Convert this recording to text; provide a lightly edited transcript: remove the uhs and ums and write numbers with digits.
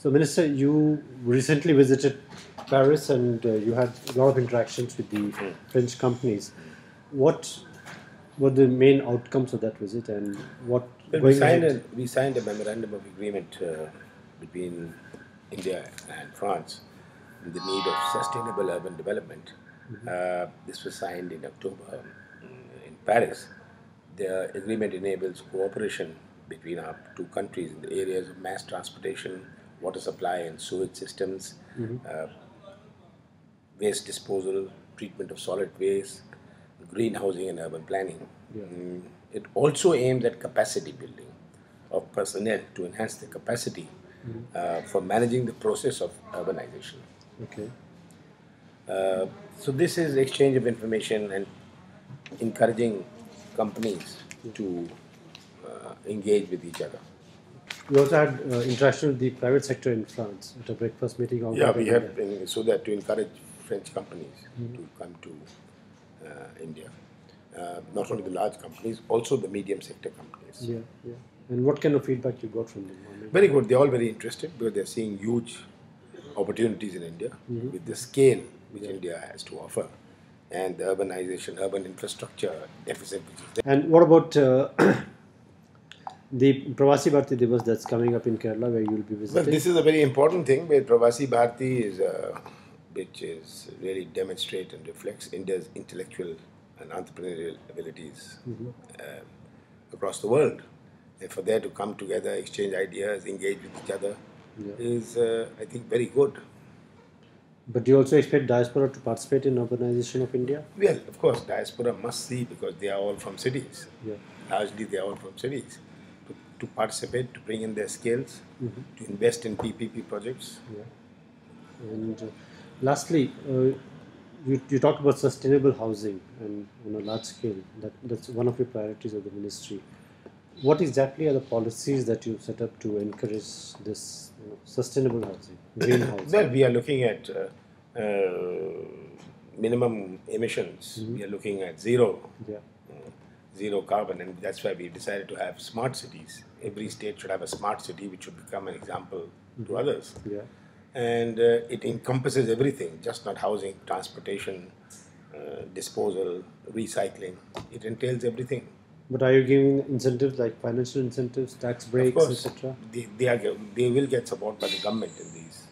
So, Minister, you recently visited Paris and you had a lot of interactions with the French companies. What were the main outcomes of that visit, and what Well, going ahead? we signed a memorandum of agreement between India and France on the need of sustainable urban development. This was signed in October in Paris. The agreement enables cooperation between our two countries in the areas of mass transportation, water supply and sewage systems, uh, waste disposal, treatment of solid waste, green housing and urban planning. Yeah. It also aims at capacity building of personnel to enhance the capacity for managing the process of urbanization. Okay. So this is exchange of information and encouraging companies to engage with each other. We also had interaction with the private sector in France at a breakfast meeting Yeah, organized we in India. have so that to encourage French companies to come to India. Not only the large companies, also the medium sector companies. Yeah, yeah. And what kind of feedback you got from them? I mean, Very good. They're all very interested because they're seeing huge opportunities in India with the scale which India has to offer and the urbanization, urban infrastructure deficit which is there. and what about the Pravasi Bharati Divas that's coming up in Kerala, where you will be Well, visiting? this is a very important thing where Pravasi Bharati is, which is really demonstrate and reflects India's intellectual and entrepreneurial abilities across the world. And for there to come together, exchange ideas, engage with each other is, I think, very good. But do you also expect diaspora to participate in urbanization of India? Well, of course, diaspora must see because they are all from cities. Yeah. Largely, they are all from cities. To participate, to bring in their skills, to invest in PPP projects. Yeah. And lastly, you talked about sustainable housing and on a large scale. That's one of your priorities of the ministry. What exactly are the policies that you set up to encourage this sustainable housing, green housing? Well, we are looking at minimum emissions. We are looking at Yeah. zero carbon, and that's why we decided to have smart cities. Every state should have a smart city, which should become an example to others. Yeah. And it encompasses everything, just not housing, transportation, disposal, recycling. It entails everything. But are you giving incentives like financial incentives, tax Of breaks, course, etc.? they will get support by the government in these